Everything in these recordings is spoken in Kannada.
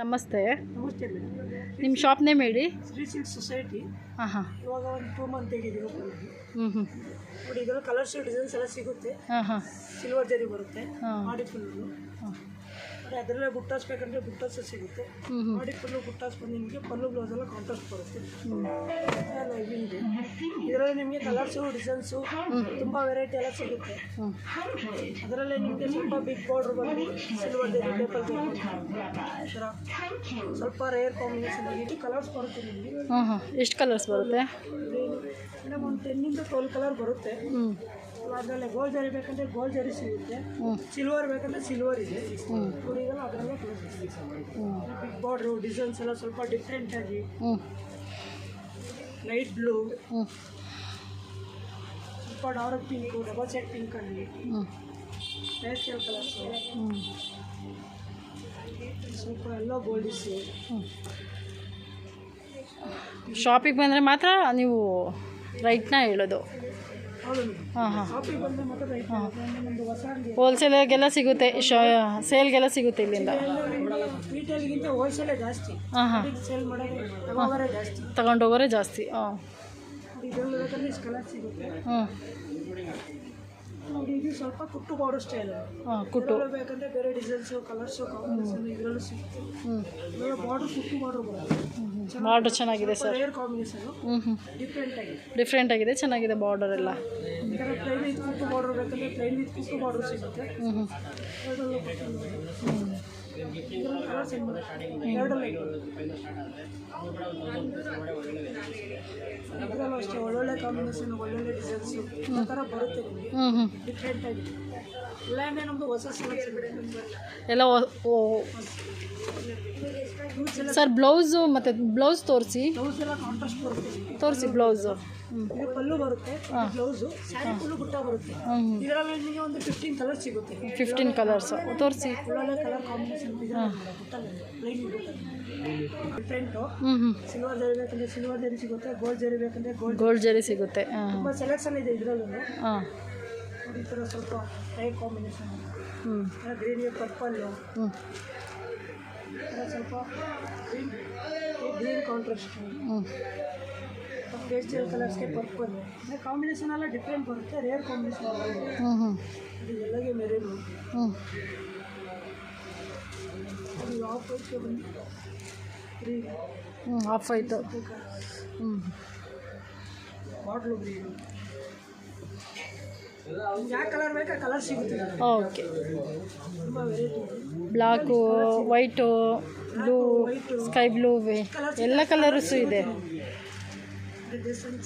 ನಮಸ್ತೆ. ನಮಸ್ತೆ ಮೇಡಮ್. ನಿಮ್ಮ ಶಾಪ್ ನೇಮ್ ಹೇಳಿ. Shri silk society. ಹಾಂ ಹಾಂ. ಇವಾಗ ಒಂದು 2 ಮಂತ್ ಆಗಿದೆ ಓಪನ್ ಆಗಿ. ಹ್ಞೂ ನೋಡಿ ಇದರಲ್ಲಿ ಕಲರ್ಸ್ ಡಿಸೈನ್ಸ್ ಎಲ್ಲ ಸಿಗುತ್ತೆ. ಹಾಂ ಹಾಂ. ಸಿಲ್ವರ್ ಜರಿ ಬರುತ್ತೆ. ಹಾಂ. ಮಾಡಿ ಫುಲ್ಲು. ಹಾಂ. ನೋಡಿ ಅದರಲ್ಲೇ ಬುಟ್ಟಾಸ್ ಬೇಕಂದರೆ ಬುಟ್ಟಾಸ್ ಸಿಗುತ್ತೆ. ಮಾಡಿ ಫುಲ್ಲು ಬುಟ್ಟಾಸ್ ಬಂದು ನಿಮಗೆ ಪಲ್ಲು ಬ್ಲೌಸ್ ಎಲ್ಲ ಕಾಂಟ್ರಾಸ್ಟ್ ಬರುತ್ತೆ. ಎಲ್ಲ ಇದೆ. ಇದರಲ್ಲಿ ನಿಮಗೆ ಕಲರ್ಸು ಡಿಸೈನ್ಸು ತುಂಬ ವೆರೈಟಿ ಎಲ್ಲ ಸಿಗುತ್ತೆ. ಅದರಲ್ಲೇ ನಿಮಗೆ ಸ್ವಲ್ಪ ಬಿಗ್ ಬಾರ್ಡ್ರ್ ಬಂದು ಸಿಲ್ವರ್ ಜರಿ ಪೇಪರ್ ಥರ ಸ್ವಲ್ಪ ರೇರ್ ಕಾಂಬಿನೇಷನ್ ಆಗಿದ್ದು ಕಲರ್ಸ್ ಬರುತ್ತೆ ನಿಮಗೆ. ಹಾಂ ಹಾಂ. ಎಷ್ಟು ಕಲರ್ಸ್ ಬರುತ್ತೆ? ಮೇಡಮ್ ಒಂದು 10 ಇಂದ 12 ಕಲರ್ ಬರುತ್ತೆ. ಹ್ಞೂ. ಅದರಲ್ಲೇ ಗೋಲ್ಡ್ ಜರಿ ಬೇಕಂದರೆ ಗೋಲ್ಡ್ ಜರಿ ಸಿಗುತ್ತೆ. ಸಿಲ್ವರ್ ಬೇಕಂದರೆ ಸಿಲ್ವರ್ ಇದೆ. ಹುಡುಗಲ್ಲ ಅದರಲ್ಲೇ ಬಿಗ್ ಬಾರ್ಡ್ರು ಡಿಸೈನ್ಸ್ ಎಲ್ಲ ಸ್ವಲ್ಪ ಡಿಫ್ರೆಂಟಾಗಿ ಲೈಟ್ ಬ್ಲೂ, ಸ್ವಲ್ಪ ಡಾರ್ಕ್ ಪಿಂಕು, ಡಬಲ್ ಸೆಟ್ ಪಿಂಕಲ್ಲಿ ಪೇಸ್ಟಲ್ ಕಲರ್ಸು, ಸ್ವಲ್ಪ ಎಲ್ಲ ಗೋಲ್ಡಿಸ್ಸು. ಶಾಪಿಗೆ ಬಂದರೆ ಮಾತ್ರ ನೀವು ರೈಟ್ನ ಹೇಳೋದು. ಹೌದು ಮೇಡಮ್. ಹಾಂ ಹಾಂ. ಶಾಪಿಗೆ ಬಂದರೆ ಮಾತ್ರ ರೈಟ್. ನಮ್ಮದು ಹೊಸ ಅಂಗಡಿ ಹೋಲ್ಸೇಲ್ಗೆಲ್ಲ ಸಿಗುತ್ತೆ, ಸೇಲ್ಗೆಲ್ಲ ಸಿಗುತ್ತೆ ಇಲ್ಲಿಂದ. ರೀಟೇಲ್ಗಿಂತ ಹೋಲ್ಸೇಲೇ ಜಾಸ್ತಿ. ಹಾಂ ಹಾಂ. ಸೇಲ್ ಮಾಡೋದು ತಗೋವರೇ ಜಾಸ್ತಿ. ತಗೊಂಡೋಗೋರೇ ಜಾಸ್ತಿ. ಹಾಂ. ಇದರಲ್ಲಿ ಬೇಕಂದ್ರೆ ಇಷ್ಟು ಕಲರ್ ಸಿಗುತ್ತೆ. ಹ್ಞೂ. ನೋಡಿ ಇದು ಸ್ವಲ್ಪ ಕುಟ್ಟು ಬಾರ್ಡರ್ ಸ್ಟೈಲ್. ಹಾಂ. ಕುಟ್ಟು ಬೇಕಂದ್ರೆ ಬೇರೆ ಡಿಸೈನ್ಸು ಕಲರ್ಸು ಕಾಂಬಿನೇಷನ್ ಇದರಲ್ಲೂ ಸಿಗುತ್ತೆ. ಇದೆಲ್ಲ ಬಾರ್ಡರ್ ಕುಟ್ಟು ಬಾರ್ಡರ್ ಬರುತ್ತೆ. ಬಾರ್ಡರ್ ಚೆನ್ನಾಗಿದೆ ಸರ್. Rare combination. ಡಿಫ್ರೆಂಟ್ ಆಗಿದೆ. ಡಿಫ್ರೆಂಟ್ ಆಗಿದೆ, ಚೆನ್ನಾಗಿದೆ ಬಾರ್ಡರ್ ಎಲ್ಲ. ಈ ಥರ ಪ್ಲೈನ್ ವಿತ್ ಕುಟ್ಟು ಬಾರ್ಡರ್ ಬೇಕಂದ್ರೆ ಪ್ಲೈನ್ ವಿತ್ ಕುಟ್ಟು ಬಾರ್ಡರ್ ಸಿಗುತ್ತೆ. ಇದರಲ್ಲಿ ಕಲರ್ಸ್ ಏನು ಎರಡಲ್ಲ ಇದರಲ್ಲೂ ಅಷ್ಟೇ ಒಳ್ಳೊಳ್ಳೆ ಕಾಂಬಿನೇಷನ್ ಒಳ್ಳೊಳ್ಳೆ ಡಿಸೈನ್ಸು ಈ ಥರ ಬರುತ್ತೆ ನಿಮಗೆ. ಡಿಫ್ರೆಂಟ್ ಆಗಿದೆ. ಇಲ್ಲಾಂದರೆ ನಮ್ಮದು ಹೊಸ ಸೆಲೆಕ್ಷನ್ ಎಲ್ಲ ಸರ್. ಬ್ಲೌಸು ಮತ್ತು ಬ್ಲೌಸ್ ತೋರಿಸಿ. ಬ್ಲೌಸ್ ಎಲ್ಲ ಕಾಂಟ್ರಾಸ್ಟ್ ಬರುತ್ತೆ. ತೋರಿಸಿ ಬ್ಲೌಸು. ಇದು ಪಲ್ಲು ಬರುತ್ತೆ, ಬ್ಲೌಸು ಸ್ಯಾರಿ ಫುಲ್ಲು ಬುಟ್ಟ ಬರುತ್ತೆ. ಇದರಲ್ಲಿ ನಿಮಗೆ ಒಂದು 15 ಕಲರ್ ಸಿಗುತ್ತೆ. 15 ಕಲರ್ಸು ತೋರಿಸಿ. ಒಳ್ಳೊಳ್ಳೆ ಕಲರ್ ಕಾಂಬಿನೇಷನ್ ಡಿಫ್ರೆಂಟು. ಸಿಲ್ವರ್ ಜರಿ ಬೇಕಂದ್ರೆ ಸಿಲ್ವರ್ ಜರಿ ಸಿಗುತ್ತೆ, ಗೋಲ್ಡ್ ಜರಿ ಬೇಕಂದ್ರೆ ಗೋಲ್ಡ್ ಜರಿ ಸಿಗುತ್ತೆ. ತುಂಬ ಸೆಲೆಕ್ಷನ್ ಇದೆ ಇದರಲ್ಲೂ. ಹಾಂ. ಈ ಥರ ಸ್ವಲ್ಪ ರೈಟ್ ಕಾಂಬಿನೇಷನ್, ಗ್ರೀನ್ ಪರ್ಪಲ್ಲು, ಸ್ವಲ್ಪ ಗ್ರೀನ್ ಕಾಂಟ್ರಾಸ್ಟ್, ಪೇಸ್ಟಲ್ ಕಲರ್ಸ್ಗೆ ಪರ್ಪಲ್. ಅಂದರೆ ಕಾಂಬಿನೇಷನ್ ಎಲ್ಲ ಡಿಫ್ರೆಂಟ್ ಬರುತ್ತೆ, ರೇರ್ ಕಾಂಬಿನೇಷನ್. ಇದು ಎಲ್ಲಗೆ ಮೆರೇನು. ಅದು ಆಫ್ ವೈಟ್ಗೆ ಬಂದು green. Of white. Bottle green. ಯಾವ ಕಲರ್ ಬೇಕಾ ಕಲರ್ ಸಿಗುತ್ತೆ. ಓಕೆ. ತುಂಬ variety. Black, white, blue, sky blue, ಎಲ್ಲ ಕಲರ್ಸು ಇದೆ.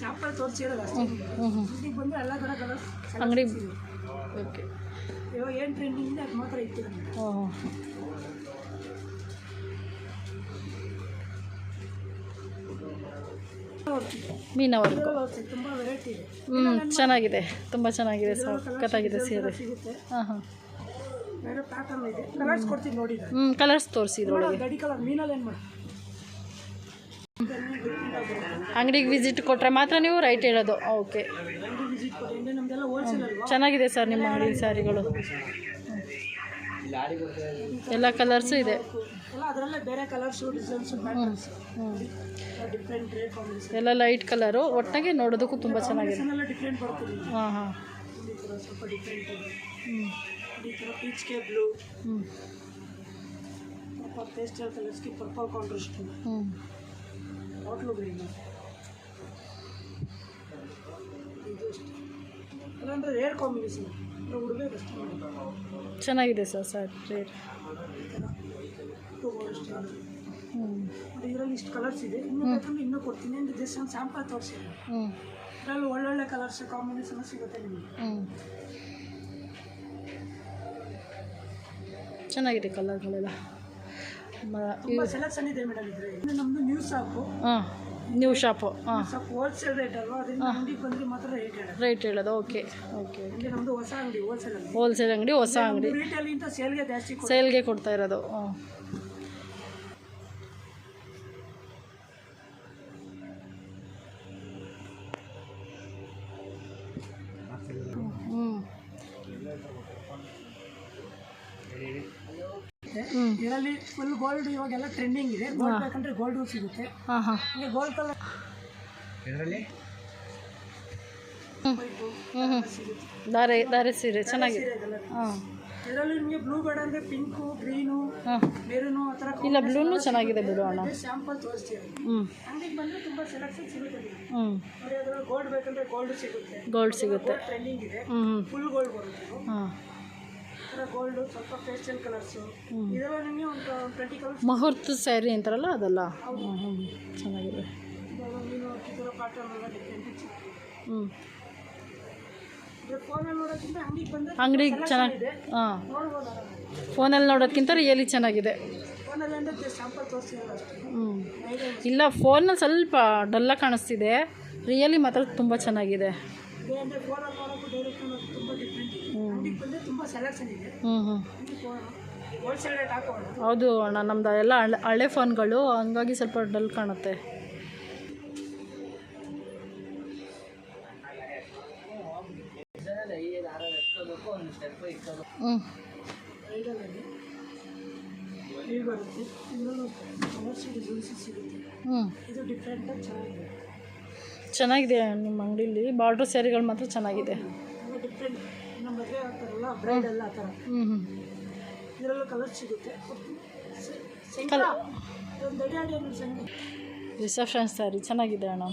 ಚಾಪಲ್ ತೋರಿಸಿರೋದು ಅಷ್ಟೇ. ಈಗ ಬಂದರೆ ಎಲ್ಲ ಥರ ಕಲರ್ ಅಂಗಡಿ. ಓಕೆ. ಇವಾಗ ಏನು ಟ್ರೆಂಡಿಂಗ್ ಇದೆ ಅದು ಮಾತ್ರ ಇತ್ತು. ಮೀನಾ ವರ್ಕು. ತುಂಬ ವೆರೈಟಿ ಇದೆ. ಚೆನ್ನಾಗಿದೆ, ತುಂಬ ಚೆನ್ನಾಗಿದೆ, ಸಖತ್ತಾಗಿದೆ ಸೀರೆ. ಸಿಗುತ್ತೆ. ಹಾಂ ಹಾಂ. ಬೇರೆ ಪ್ಯಾಟರ್ನ್ ಇದೆ. ಕಲರ್ಸ್ ಕೊಡ್ತೀನಿ ನೋಡಿ. ಕಲರ್ಸ್ ತೋರಿಸಿ ಇದ್ರೊಳಗೆ. ಗಡಿ ಕಲರ್ ಮೀನಲ್ಲಿ ಏನು ಮಾಡಿ ಅಂಗಡಿಗೆ ವಿಸಿಟ್ ಕೊಟ್ಟರೆ ಮಾತ್ರ ನೀವು ರೈಟ್ ಹೇಳೋದು. ಓಕೆ. ವಿಸಿಟ್ ಕೊಟ್ಟು ನಮ್ಮದೆಲ್ಲ ಹೋಲ್ಸೇಲ್ ಅಲ್ವಾ. ಚೆನ್ನಾಗಿದೆ ಸರ್ ನಿಮ್ಮ ಅಂಗಡಿ ಸ್ಯಾರಿಗಳು. ಎಲ್ಲ ಕಲರ್ಸು ಇದೆ. ಎಲ್ಲ ಅದರಲ್ಲೇ ಬೇರೆ colours designs patterns different rate combination ಎಲ್ಲ ಲೈಟ್ ಕಲರು. ಒಟ್ಟಾಗಿ ನೋಡೋದಕ್ಕೂ ತುಂಬ ಚೆನ್ನಾಗಿದೆ. ಎಲ್ಲ ಡಿಫ್ರೆಂಟ್ ಬರ್ತದೆ. ಹಾಂ ಹಾಂ. ಈ ಥರ ಸ್ವಲ್ಪ ಡಿಫ್ರೆಂಟ್ ಇದೆ. ಈ ಥರ ಪೀಚ್ಗೆ ಬ್ಲೂ, ಸ್ವಲ್ಪ ಪೇಸ್ಟಲ್ ಕಲರ್ಸ್ಗೆ ಪರ್ಪಲ್ ಕಾಂಟ್ರಾಸ್ಟ್, ಬಾಟ್ಲು ಗ್ರೀನ್. ಇದು ಅಷ್ಟೇ. ಅದಂದರೆ ರೇರ್ ಕಾಂಬಿನೇಷನ್ ಉಡಬೇಕಷ್ಟೇ. ಚೆನ್ನಾಗಿದೆ ಸರ್ ರೇಟ್. ಇದರಲ್ಲಿ ಇಷ್ಟು ಕಲರ್ಸ್ ಇದೆ. ಇನ್ನೂ ಬೇಕಂದ್ರೆ ಇನ್ನೂ ಕೊಡ್ತೀನಿ ಅಂದರೆ ಜಸ್ಟ್ ಒಂದು ಸ್ಯಾಂಪಲ್ ತೋರಿಸಿದೆ. ಇದರಲ್ಲಿ ಒಳ್ಳೊಳ್ಳೆ ಕಲರ್ಸ್ ಕಾಂಬಿನೇಷನ್ ಸಿಗುತ್ತೆ ನಿಮಗೆ. ಚೆನ್ನಾಗಿದೆ ಕಲರ್ಗಳೆಲ್ಲ. ತುಂಬ ಸೆಲೆಕ್ಷನ್ ಇದೆ ಮೇಡಮ್. ಇದ್ರೆ ನಮ್ಮದು ನ್ಯೂ ಶಾಪು. ಹಾಂ. New shop. ಹಾಂ. ಸ್ವಲ್ಪ ಹೋಲ್ಸೇಲ್ ರೇಟ್ ಅಲ್ವಾ, ಅದರಿಂದ ಅಂಗಡಿಗೆ ಬಂದರೆ ಮಾತ್ರ ರೇಟ್ ಹೇಳೋದು. Okay okay. ಅಂದರೆ ನಮ್ಮದು ಹೊಸ ಅಂಗಡಿ ಹೋಲ್ಸೇಲ್ ಅಂಗಡಿ. ಹೋಲ್ಸೇಲ್ ಅಂಗಡಿ, ಹೊಸ ಅಂಗಡಿ. ರಿಟೇಲ್ಗಿಂತ ಸೇಲ್ಗೆ ಜಾಸ್ತಿ ಸೇಲ್ಗೆ ಕೊಡ್ತಾ ಇರೋದು. ಹಾಂ. ಇದರಲ್ಲಿ ಫುಲ್ ಗೋಲ್ಡ್ ಇವಾಗೆಲ್ಲ ಟ್ರೆಂಡಿಂಗ್ ಇದೆ. ಗೋಲ್ಡ್ ಬೇಕಂದ್ರೆ ಗೋಲ್ಡು ಸಿಗುತ್ತೆ. ಹಾಂ ಹಾಂ ಈಗ ಗೋಲ್ಡ್ ಕಲರ್ ಇದರಲ್ಲಿ ದಾರೆ ಸೀರೆ ಚೆನ್ನಾಗಿದೆ. ಹಾಂ ಇದರಲ್ಲಿ ನಿಮಗೆ ಬ್ಲೂ ಬೇಡ ಅಂದರೆ ಪಿಂಕು, ಗ್ರೀನು, ಹಾಂ ಮೆರೂನು ಆ ಥರ ಇಲ್ಲ ಬ್ಲೂನು ಚೆನ್ನಾಗಿದೆ ಬಿಡು ಅಣ್ಣ. ಸ್ಯಾಂಪಲ್ ತೋರಿಸ್ತೀವಿ. ಹ್ಞೂ ಅಂಗಡಿಗೆ ಬಂದರೆ ತುಂಬ ಸೆಲೆಕ್ಷನ್ ಸಿಗುತ್ತೆ ನಿಮಗೆ. ಹ್ಞೂ ನೋಡಿ ಅದರಲ್ಲಿ ಗೋಲ್ಡ್ ಬೇಕಂದ್ರೆ ಗೋಲ್ಡ್ ಸಿಗುತ್ತೆ. ಗೋಲ್ಡ್ ಸಿಗುತ್ತೆ. ಟ್ರೆಂಡಿಂಗ್ ಇದೆ. ಹ್ಞೂ ಫುಲ್ ಗೋಲ್ಡ್ ಬರುತ್ತೆ ಇದು. ಹಾಂ ಗೋಲ್ಡು ಸ್ವಲ್ಪ ಪೇಸ್ಟಲ್ ಕಲರ್ಸು. ಇದೆಲ್ಲ ನಿಮಗೆ ಒಂದು 20 ಕಲರ್ಸ್. ಮುಹೂರ್ತ ಸ್ಯಾರಿ ಅಂತಾರಲ್ಲ ಅದಲ್ಲ. ಹ್ಞೂ ಹ್ಞೂ ಚೆನ್ನಾಗಿದೆ. ನೀನು ಕಿತ್ತೂರು ಕಾಟನ್ ಎಲ್ಲ ಡಿಫ್ರೆಂಟ್. ಹ್ಞೂ ಫೋನಲ್ಲಿ ನೋಡೋಕ್ಕಿಂತ ಅಂಗಡಿಗೆ ಬಂದರೆ ಅಂಗಡಿಗೆ ಚೆನ್ನಾಗಿ ಹಾಂ ನೋಡ್ಬೋದು. ಫೋನಲ್ಲಿ ನೋಡೋದಕ್ಕಿಂತ ರಿಯಲಿ ಚೆನ್ನಾಗಿದೆ. ಫೋನಲ್ಲಿ ಅಂದರೆ ಸ್ಯಾಂಪಲ್ ತೋರಿಸಿರಲ್ಲ ಅಷ್ಟೇ. ಹ್ಞೂ ಇಲ್ಲ ಫೋನಲ್ಲಿ ಸ್ವಲ್ಪ ಡಲ್ಲಾಗಿ ಕಾಣಿಸ್ತಿದೆ, ರಿಯಲಿ ಮಾತ್ರ ತುಂಬ ಚೆನ್ನಾಗಿದೆ. ಅಂದರೆ ಫೋನಲ್ಲಿ ನೋಡೋಕ್ಕೂ ಡೈರೆಕ್ಟ್ ನೋಡೋಕ್ಕೂ ತುಂಬ ಡಿಫ್ರೆಂಟ್ ಇದೆ. ಅಂಗಡಿಗೆ ಬಂದರೆ ತುಂಬ ಸೆಲೆಕ್ಷನ್ ಇದೆ. ಹ್ಞೂ ಹ್ಞೂ ಹೋಲ್ಸೇಲ್ ರೇಟ್ ಹಾಕೋಣ. ಹೌದು ಅಣ್ಣ, ನಮ್ಮದು ಎಲ್ಲ ಹಳೆ ಫೋನ್ಗಳು ಹಂಗಾಗಿ ಸ್ವಲ್ಪ ಡಲ್ ಕಾಣುತ್ತೆ. ಹ್ಞೂ ಐಡಲಲ್ಲಿ ಈ ಬರುತ್ತೆ. ಇನ್ನೊಂದು ಕಲರ್ಸ್ ಡಿಸೈನ್ಸ್ ಸಿಗುತ್ತೆ. ಹ್ಞೂ ಇದು ಡಿಫ್ರೆಂಟಾಗಿ ಚೆನ್ನಾಗಿದೆ. ಚೆನ್ನಾಗಿದೆ ನಿಮ್ಮ ಅಂಗಡಿಲಿ. ಬಾರ್ಡ್ರ್ ಸ್ಯಾರಿಗಳು ಮಾತ್ರ ಚೆನ್ನಾಗಿದೆ. ಅಂದರೆ ಡಿಫ್ರೆಂಟ್ ನಮ್ಮ ಮದುವೆ ಆಗ್ತಾರಲ್ಲ ಬ್ರೈಡ್ ಎಲ್ಲ ಆ ಥರ. ಹ್ಞೂ ಹ್ಞೂ ಇದರಲ್ಲೂ ಕಲರ್ ಸಿಗುತ್ತೆ. ಒಂದು ಅಡಿ ಅಡಿ ಸಂಗತಿ ರಿಸೆಪ್ಷನ್ ಸ್ಯಾರಿ ಚೆನ್ನಾಗಿದೆ ಅಣ್ಣ.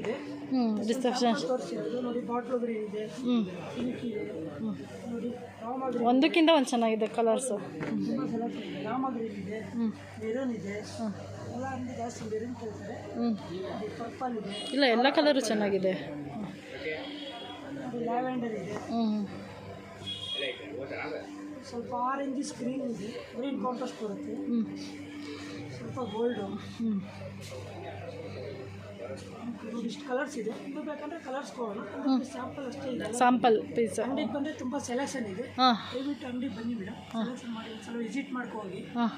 ಇದೆ. ಹ್ಞೂ ರಿಸೆಪ್ಷನ್ ತೋರಿಸಿರೋದು ನೋಡಿ. ಬಾಟ್ಲು ಗ್ರೀನ್ ಇದೆ, ಹ್ಞೂ ಪಿಂಕ್ ಇದೆ, ನೋಡಿ ರಾಮ ಗ್ರೀನ್, ಒಂದಕ್ಕಿಂತ ಒಂದು ಚೆನ್ನಾಗಿದೆ ಕಲರ್ಸು. ತುಂಬ ಸೆಲೆಕ್ಷನ್ ಇದೆ. ರಾಮ ಗ್ರೀನ್ ಇದೆ, ಹ್ಞೂ ಮೆರೂನ್ ಇದೆ. ಹಾಂ ಎಲ್ಲ ಅಂದರೆ ಜಾಸ್ತಿ ಮೆರೂನ್ ಕಲ್ತಾರೆ. ಹ್ಞೂ ಪರ್ಪಲ್ ಇದೆ, ಇಲ್ಲ ಎಲ್ಲ ಕಲರು ಚೆನ್ನಾಗಿದೆ. ನೋಡಿ ಲ್ಯಾವೆಂಡರ್ ಇದೆ, ಹ್ಞೂ ಸ್ವಲ್ಪ ಆರೆಂಜ್ ಗ್ರೀನ್ ಇದೆ. ಗ್ರೀನ್ ಕಾಂಟ್ರಾಸ್ಟ್ ಬರುತ್ತೆ. ಹ್ಞೂ ಸ್ವಲ್ಪ ಗೋಲ್ಡು. ಹ್ಞೂ ನೋಡಿ ಇಷ್ಟು ಕಲರ್ಸ್ ಇದೆ. ಇದು ಬೇಕಂದರೆ ಕಲರ್ಸ್ ಕೊಡೋಣ. ಸ್ಯಾಂಪಲ್ ಅಷ್ಟೇ ಇದೆ. Sample piece. ಅಂಗಡಿಗೆ ಬಂದರೆ ತುಂಬ ಸೆಲೆಕ್ಷನ್ ಇದೆ. ಹಾಂ ದಯವಿಟ್ಟು ಅಂಗಡಿಗೆ ಬನ್ನಿ ಮೇಡಮ್. ಸೆಲೆಕ್ಷನ್ ಮಾಡಿ ಒಂದ್ಸಲ ವಿಸಿಟ್ ಮಾಡ್ಕೋಗಿ. ಹಾಂ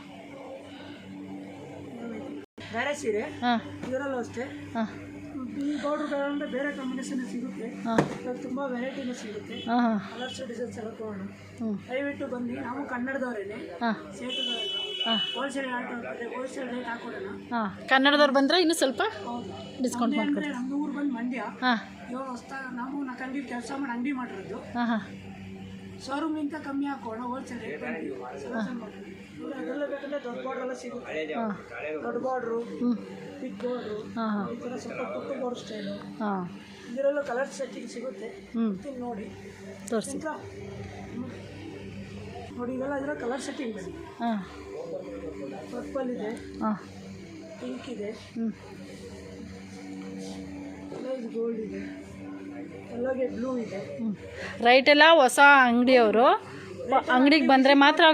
ಬೇರೆ ಸೀರೆ ಹಾಂ ಇದರಲ್ಲೂ ಅಷ್ಟೇ. ಹಾಂ ಈ ಪೌಡ್ರ್ಗಳಂದ್ರೆ ಬೇರೆ ಕಾಂಬಿನೇಷನ್ ಸಿಗುತ್ತೆ. ಹಾಂ ಇವಾಗ ತುಂಬ ವೆರೈಟಿನೂ ಸಿಗುತ್ತೆ. ಹಾಂ ಹಾಂ ಕಲರ್ಸ್ ಡಿಸೈನ್ಸ್ ಎಲ್ಲ ತೊಗೊಳ್ಳೋಣ. ಹ್ಞೂ ದಯವಿಟ್ಟು ಬನ್ನಿ. ನಾವು ಕನ್ನಡದವರೇನೆ. ಹಾಂ ಸೇತುದವರೆಲ್ಲ ಹಾಂ ಹೋಲ್ಸೇಲ್ ಹೋಲ್ಸೇಲ್ ರೇಟ್ ಹಾಕೊಡೋಣ. ಹಾಂ ಕನ್ನಡದವ್ರು ಬಂದರೆ ಇನ್ನೂ ಸ್ವಲ್ಪ ಹೌದು. ಡಿಸ್ಕೌಂಟ್ ಅಂದರೆ ಮಾಡ್ಕೊಡ್ತೀವಿ. ನಮ್ಮದು ಊರು ಬಂದು ಮಂಡ್ಯ. ಹಾಂ ಇವಾಗ ಹೊಸ್ದಾಗಿ ನಾವು ಅಂಗಡಿ ಕೆಲಸ ಮಾಡಿ ಅಂಗಡಿ ಮಾಡಿರೋದು. ಹಾಂ ಹಾಂ ಶೋರೂಮ್ಗಿಂತ ಕಮ್ಮಿ ಹಾಕೋಣ. ಹೋಲ್ಸೇಲ್ ರೇಟ್ ಸೆಲೆಕ್ಷನ್ ಮಾಡ್ತೀವಿ. ಅದೆಲ್ಲ ಬೇಕಂದರೆ ದೊಡ್ಡ ಬಾರ್ಡ್ರ್ ಎಲ್ಲ ಸಿಗುತ್ತೆ. ಹಾಂ ದೊಡ್ಡ ಬಾರ್ಡ್ರು, ಹ್ಞೂ ಬಿಗ್ ಬಾರ್ಡ್ರು, ಹಾಂ ಹಾಂ ಈ ಥರ ಸ್ವಲ್ಪ ಪುಟ್ಟ ಬಾರ್ಡ್ ಸ್ಟೈಲು. ಹಾಂ ಇದರಲ್ಲೂ ಕಲರ್ ಸೆಟ್ಟಿಂಗ್ ಸಿಗುತ್ತೆ. ಹ್ಞೂ ಇದು ನೋಡಿ ತೋರಿಸಿ. ನೋಡಿ ಇದೆಲ್ಲ ಇದರ ಕಲರ್ ಸೆಟ್ಟಿಂಗ್ ಬನ್ನಿ. ಹಾಂ ಪರ್ಪಲ್ ಇದೆ, ಹಾಂ ಪಿಂಕ್ ಇದೆ, ಹ್ಞೂ ಇದು ಗೋಲ್ಡ್ ಇದೆ, ಎಲ್ಲಗೆ ಬ್ಲೂ ಇದೆ. ಹ್ಞೂ ರೈಟೆಲ್ಲ ಹೊಸ ಅಂಗಡಿಯವರು ಅಂಗಡಿಗೆ ಬಂದರೆ ಮಾತ್ರ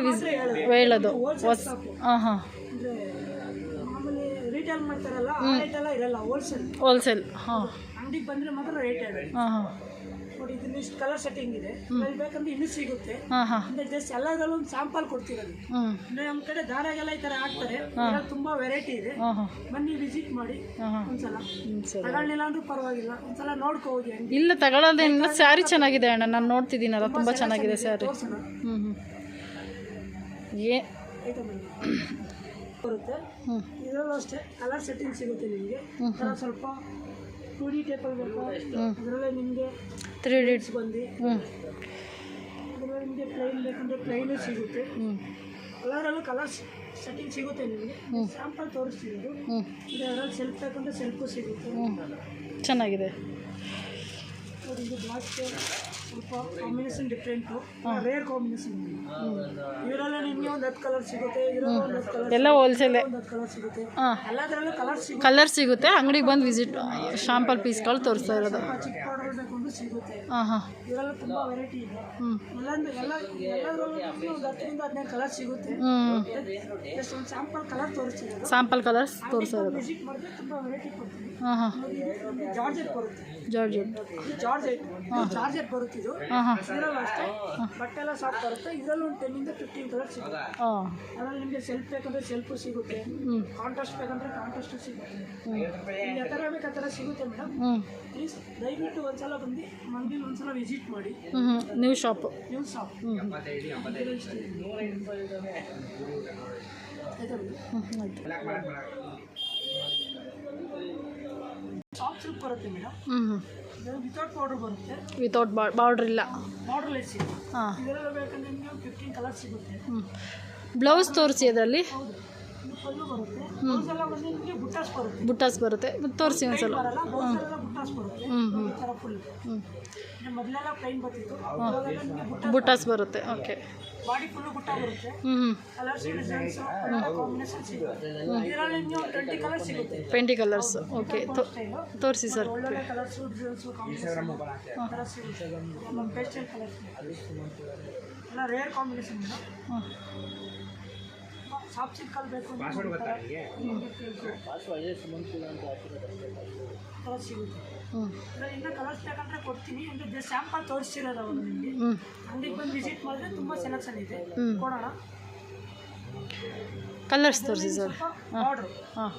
ಹೇಳೋದು ಹೊಸ. ಹಾಂ ಹಾಂ ಅಂದರೆ ಮಾಮೂಲಿ ರಿಟೇಲ್ ಮಾಡ್ತಾರಲ್ಲ ಆ ರೇಟ್ ಎಲ್ಲ ಇರಲ್ಲ. Wholesale wholesale. ಹಾಂ ಅಂಗಡಿಗೆ ಬಂದರೆ ಮಾತ್ರ ರೇಟ್ ಹೇಳಿ. ಹಾಂ ಹಾಂ ನೋಡಿ ಇದನ್ನ ಇಷ್ಟು ಕಲರ್ ಸೆಟ್ಟಿಂಗ್ ಇದೆ. ಇಲ್ಲಿ ಬೇಕಂದ್ರೆ ಇನ್ನೂ ಸಿಗುತ್ತೆ. ಹಾಂ ಹಾಂ ಅಂದರೆ ಜಸ್ಟ್ ಎಲ್ಲದರಲ್ಲೂ ಒಂದು ಸ್ಯಾಂಪಲ್ ಕೊಡ್ತಿರೋದು. ಹ್ಞೂ ಅಂದರೆ ನಮ್ಮ ಕಡೆ ದಾರಾಗೆಲ್ಲ ಈ ಥರ ಹಾಕ್ತಾರೆ. ತುಂಬ ವೆರೈಟಿ ಇದೆ. ಹಾಂ ಹಾಂ ಬನ್ನಿ ವಿಸಿಟ್ ಮಾಡಿ ಹಾಂ ಹಾಂ ಒಂದ್ಸಲ. ಸರಿ. ತಗೊಳ್ಳಿಲ್ಲ ಅಂದ್ರೂ ಪರವಾಗಿಲ್ಲ, ಒಂದ್ಸಲ ನೋಡ್ಕೊ ಹೋಗಿ ಅಂಗಡಿ. ಇಲ್ಲ ತಗೊಳ್ಳೋದೇನಿಲ್ಲ, ಸ್ಯಾರಿ ಚೆನ್ನಾಗಿದೆ ಅಣ್ಣ, ನಾನು ನೋಡ್ತಿದ್ದೀನಲ್ಲ ತುಂಬ ಚೆನ್ನಾಗಿದೆ ಸ್ಯಾರಿ. ತೋರ್ಸೋಣ. ಹ್ಞೂ ಹ್ಞೂ ಐಟಮ್ ಬರುತ್ತೆ. ಹ್ಞೂ ಇದರಲ್ಲೂ ಅಷ್ಟೇ ಕಲರ್ ಸೆಟ್ಟಿಂಗ್ ಸಿಗುತ್ತೆ ನಿಮಗೆ. ಸ್ವಲ್ಪ 2D ಟೇಪಲ್ಲಿ ಬೇಕು ಅದರಲ್ಲೇ ನಿಮಗೆ 3D ಬಂದು ಹ್ಞೂ ಅದರಲ್ಲಿ ನಿಮಗೆ ಪ್ಲೈನ್ ಬೇಕಂದರೆ ಪ್ಲೈನು ಸಿಗುತ್ತೆ. ಹ್ಞೂ ಕಲರಲ್ಲೂ ಕಲರ್ ಸೆಟ್ಟಿಂಗ್ ಸಿಗುತ್ತೆ ನಿಮಗೆ. ಸ್ಯಾಂಪಲ್ ತೋರಿಸ್ತಿರೋದು. ಹ್ಞೂ ಇದರಲ್ಲಿ ಸೆಲ್ಫ್ ಬೇಕಂದರೆ ಸೆಲ್ಫು ಸಿಗುತ್ತೆ. ಹ್ಞೂ ಚೆನ್ನಾಗಿದೆ. ನೋಡಿ ಇದು ಬ್ಲಾಕ್ ಸ್ವಲ್ಪ ಕಾಂಬಿನೇಷನ್ ಡಿಫ್ರೆಂಟು, ರೇರ್ ಕಾಂಬಿನೇಷನ್. ಇದರಲ್ಲೇ ನಿಮಗೆ ಒಂದು 10 ಕಲರ್ ಸಿಗುತ್ತೆ. ಇದರಲ್ಲಿ ಒಂದು 10 ಕಲರ್, ಎಲ್ಲ ಹೋಲ್ಸೇಲೆ. ಒಂದು 10 ಕಲರ್ ಸಿಗುತ್ತೆ. ಹಾಂ ಎಲ್ಲದರಲ್ಲೂ ಕಲರ್ ಸಿಗುತ್ತೆ. ಕಲರ್ ಸಿಗುತ್ತೆ. ಅಂಗಡಿಗೆ ಬಂದು ವಿಸಿಟ್ ಶಾಂಪಲ್ ಪೀಸ್ಗಳು ತೋರಿಸ್ತಾ ಇರೋದು. ಚಿಕ್ಕ ಬಾರ್ಡರ್ ಬೇಕಂದ್ರೂ ಸಿಗುತ್ತೆ. ಹಾಂ ಹಾಂ ಇದರಲ್ಲೂ ತುಂಬ ವೆರೈಟಿ ಇದೆ. ಹ್ಞೂ ಎಲ್ಲದರಲ್ಲೂ ನಿಮಗೆ ಒಂದು 10ರಿಂದ 15 ಕಲರ್ ಸಿಗುತ್ತೆ. ಹ್ಞೂ ಜಸ್ಟ್ ಒಂದು ಸ್ಯಾಂಪಲ್ ಕಲರ್ ತೋರಿಸ್ತಿರೋದು. ಸ್ಯಾಂಪಲ್ ಕಲರ್ಸ್ ತೋರಿಸ್ತಾ ಇರೋದು. ವಿಸಿಟ್ ಮಾಡಿದ್ರೆ ತುಂಬ ವೆರೈಟಿ ಕೊಡ್ತೀವಿ. ಹಾಂ ಹಾಂ ಜಾರ್ಜೆಟ್ ಬರುತ್ತೆ. ಜಾರ್ಜೆಟ್. ಜಾರ್ಜೆಟ್ ಬರುತ್ತೆ ಇದು. ಹಾಂ ಹಾಂ ಇದರಲ್ಲೂ ಅಷ್ಟೇ ಬಟ್ಟೆ ಎಲ್ಲ ಸಾಫ್ಟ್ ಬರುತ್ತೆ. ಇದರಲ್ಲೂ ಒಂದು 10ರಿಂದ 15 ಕಲರ್ ಸಿಗುತ್ತೆ. ಹಾಂ ಅದರಲ್ಲಿ ನಿಮಗೆ ಸೆಲ್ಫ್ ಬೇಕಂದ್ರೆ ಸೆಲ್ಫು ಸಿಗುತ್ತೆ. ಕಾಂಟ್ರಾಸ್ಟ್ ಬೇಕಂದ್ರೆ ಕಾಂಟ್ರಾಸ್ಟು ಸಿಗುತ್ತೆ. ನಿಮ್ಗೆ ಯಾವ ಥರ ಬೇಕು ಆ ಥರ ಸಿಗುತ್ತೆ ಮೇಡಮ್. ಹ್ಞೂ ಪ್ಲೀಸ್ ದಯವಿಟ್ಟು ಒಂದ್ಸಲ ಬಂದು ಬಂದು ಮಂದಿನ ಒಂದ್ಸಲ ವಿಸಿಟ್ ಮಾಡಿ. New shop. ನೀವು ಶಾಪ್ ಸಾಫ್ಟ್ ಸಿಲ್ಕ್ ಬರುತ್ತೆ ಮೇಡಮ್. ವಿತೌಟ್ ಬಾರ್ಡರ್ ಬರುತ್ತೆ. ವಿತೌಟ್ ಬಾರ್ಡ್ರ್ ಇಲ್ಲ. ಬಾರ್ಡರ್ಲೆಸ್ ಇದೆ. ಹಾಂ. ಇದೆಲ್ಲ ಬೇಕಂದ್ರೆ ನಿಮಗೆ 15 ಕಲರ್ಸ್ ಸಿಗುತ್ತೆ. ಬ್ಲೌಸ್ ತೋರಿಸಿ ಅದರಲ್ಲಿ. ಹೌದು. ಇದು ಪಲ್ಲು ಬರುತ್ತೆ. ಬ್ಲೌಸ್ ಎಲ್ಲ ಬಂದು ನಿಮಗೆ ಬುಟ್ಟಾಸ್ ಬರುತ್ತೆ. ಬುಟ್ಟಾಸ್ ಬರುತ್ತೆ ತೋರಿಸಿ ಒಂದ್ಸಲ. ಬರಲ್ಲ, ಬ್ಲೌಸ್ ಎಲ್ಲ ಬುಟ್ಟಾಸ್ ಬರುತ್ತೆ. ಈ ಥರ ಫುಲ್. ಮೊದಲೆಲ್ಲ ಪ್ಲೈನ್ ಬರ್ತಿತ್ತು, ಇವಾಗೆಲ್ಲ ನಿಮಗೆ ಬುಟ್ಟಾಸ್ ಬರುತ್ತೆ. ಓಕೆ. ಬಾಡಿ ಫುಲ್ಲು ಬುಟ್ಟ ಬರುತ್ತೆ. ಕಲರ್ಸ್ ಡಿಸೈನ್ಸ್ ಕಾಂಬಿನೇಷನ್ ಸಿಗುತ್ತೆ. ಇದರಲ್ಲಿ ನಿಮಗೆ 20 ಕಲರ್ಸ್ ಸಿಗುತ್ತೆ. 20 ಕಲರ್ಸ್. ಓಕೆ. ತೋರಿಸಿ ಸರ್. ಒಳ್ಳೊಳ್ಳೆ ಕಲರ್ಸು ಡಿಸೈನ್ಸು ಕಾಂಬಿನೇಷನ್ ಕಲರ್ಸ್ ಸಿಗುತ್ತೆ. ಎಲ್ಲ ಪೇಸ್ಟಲ್ ಕಲರ್ಸ್ ಎಲ್ಲ ರೇರ್ ಕಾಂಬಿನೇಷನ್ ಇದೆ. ಸಾಫ್ಟ್ ಸಿಲ್ಕಲ್ಲಿ ಬೇಕು ಕಲರ್ ಸಿಗುತ್ತೆ. ಇನ್ನೂ ಕಲರ್ಸ್ ಬೇಕಂದ್ರೆ ಕೊಡ್ತೀನಿ. ಅಂದರೆ ಸ್ಯಾಂಪಲ್ ತೋರಿಸ್ತಿರೋದು ಅವರು ನಿಮಗೆ. ಅಂಗಡಿಗೆ ಬಂದು ವಿಸಿಟ್ ಮಾಡಿದ್ರೆ ತುಂಬ ಸೆಲೆಕ್ಷನ್ ಇದೆ, ಕೊಡೋಣ. ಕಲರ್ಸ್ ತೋರಿಸಿ ಸರ್. ಬಾರ್ಡ್ರು ಹಾಂ.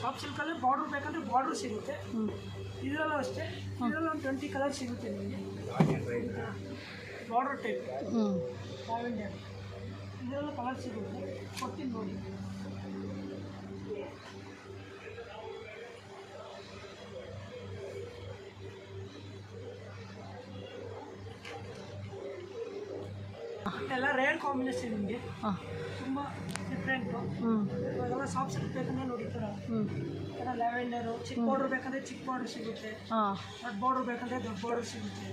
ಸಾಫ್ಟ್ ಸಿಲ್ಕಲ್ಲಿ ಬಾರ್ಡ್ರ್ ಬೇಕಂದ್ರೆ ಬಾರ್ಡ್ರು ಸಿಗುತ್ತೆ. ಇದರಲ್ಲೂ ಅಷ್ಟೇ. ಇದರಲ್ಲಿ ಒಂದು 20 ಕಲರ್ ಸಿಗುತ್ತೆ ನಿಮಗೆ. ಬಾರ್ಡರ್ ಟೈಪ್ ಲ್ಯಾವೆಂಡರ್ ಇದರಲ್ಲೂ ಕಲರ್ ಸಿಗುತ್ತೆ. ಕೊಡ್ತೀನಿ ನೋಡಿ. ಎಲ್ಲ ರೇರ್ ಕಾಂಬಿನೇಷನ್ ನಿಮಗೆ. ತುಂಬ ಡಿಫ್ರೆಂಟು. ಇವಾಗೆಲ್ಲ ಸಾಫ್ಟ್ ಸಿಲ್ಕ್ ಬೇಕಂದ್ರೆ ನೋಡಿ ಥರ ಲ್ಯಾವೆಂಡರು. ಚಿಕ್ಕ ಬಾರ್ಡ್ರ್ ಬೇಕಂದ್ರೆ ಚಿಕ್ಕ ಬಾರ್ಡ್ರ್ ಸಿಗುತ್ತೆ. ದೊಡ್ಡ ಬಾರ್ಡ್ರ್ ಬೇಕಂದ್ರೆ ದೊಡ್ಡ ಬಾರ್ಡ್ರ್ ಸಿಗುತ್ತೆ.